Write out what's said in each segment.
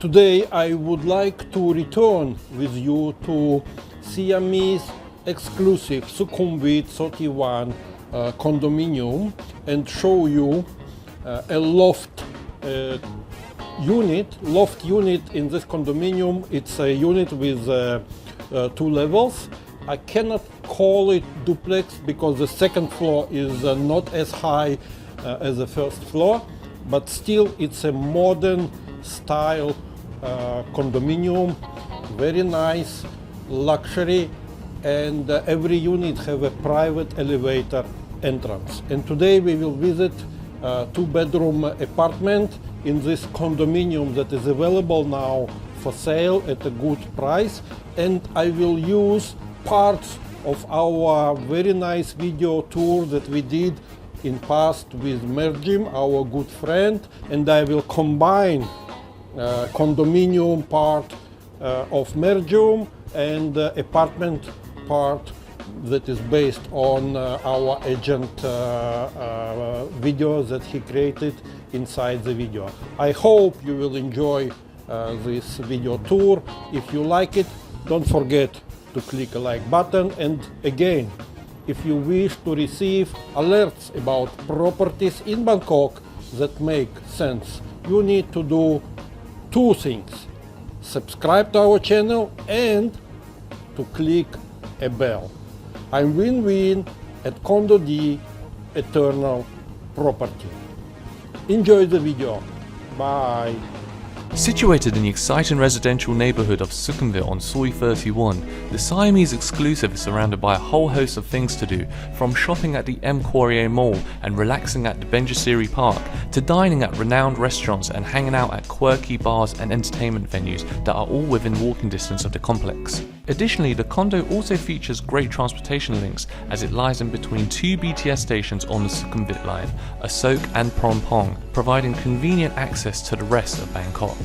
Today I would like to return with you to Siamese Exclusive Sukhumvit 31 condominium and show you a loft unit in this condominium. It's a unit with 2 levels. I cannot call it duplex because the second floor is not as high as the first floor, but still it's a modern style condominium, very nice, luxury, and every unit have a private elevator entrance. And today we will visit a 2-bedroom apartment in this condominium that is available now for sale at a good price, and I will use parts of our very nice video tour that we did in past with Merjim, our good friend, and I will combine condominium part of Merjim and apartment part that is based on our agent videos that he created inside the video. I hope you will enjoy this video tour. If you like it, don't forget to click a like button, and again, if you wish to receive alerts about properties in Bangkok that make sense, you need to do 2 things: subscribe to our channel and to click a bell. I'm WinWin at COndoDee Eternal Property. Enjoy the video. Bye. Situated in the exciting residential neighbourhood of Sukhumvit on Soi 31, the Siamese Exclusive is surrounded by a whole host of things to do, from shopping at the M Quarrier Mall and relaxing at the Benjasiri Park, to dining at renowned restaurants and hanging out at quirky bars and entertainment venues that are all within walking distance of the complex. Additionally, the condo also features great transportation links as it lies in between 2 BTS stations on the Sukhumvit line, Asok and Prompong, providing convenient access to the rest of Bangkok.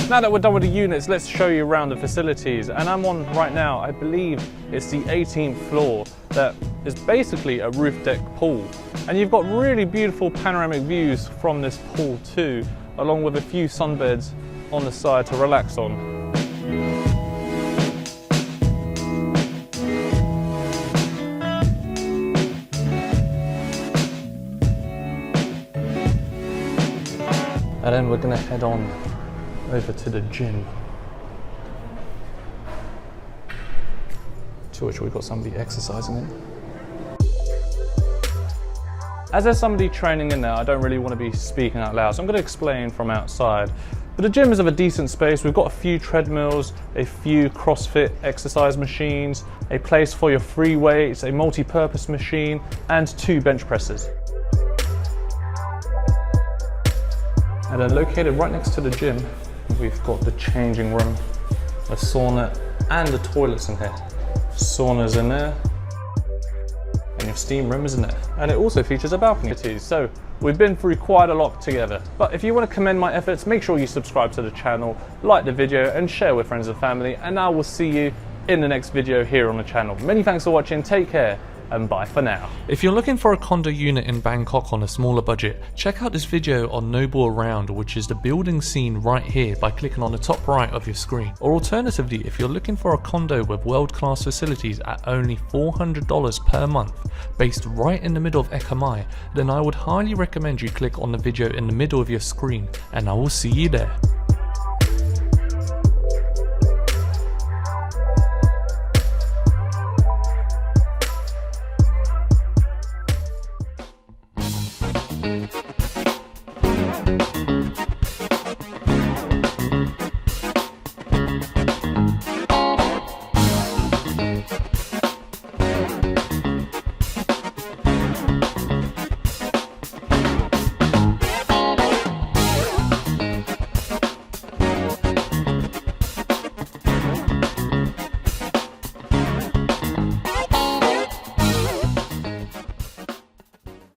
Now that we're done with the units, let's show you around the facilities. And I'm on right now, I believe it's the 18th floor that is basically a roof deck pool. And you've got really beautiful panoramic views from this pool too, along with a few sunbeds on the side to relax on. And then we're gonna head on over to the gym, to which we've got somebody exercising in. As there's somebody training in there, I don't really want to be speaking out loud, so I'm going to explain from outside. But the gym is of a decent space. We've got a few treadmills, a few CrossFit exercise machines, a place for your free weights, a multi-purpose machine, and 2 bench presses. And then located right next to the gym, we've got the changing room, a sauna, and the toilets in here. Sauna's in there, and your steam room is in there. And it also features a balcony. So we've been through quite a lot together. But if you want to commend my efforts, make sure you subscribe to the channel, like the video, and share with friends and family. And I will see you in the next video here on the channel. Many thanks for watching, take care, and bye for now. If you're looking for a condo unit in Bangkok on a smaller budget, check out this video on Noble Around, which is the building scene right here, by clicking on the top right of your screen. Or alternatively, if you're looking for a condo with world-class facilities at only $400 per month, based right in the middle of Eka Mai, then I would highly recommend you click on the video in the middle of your screen, and I will see you there.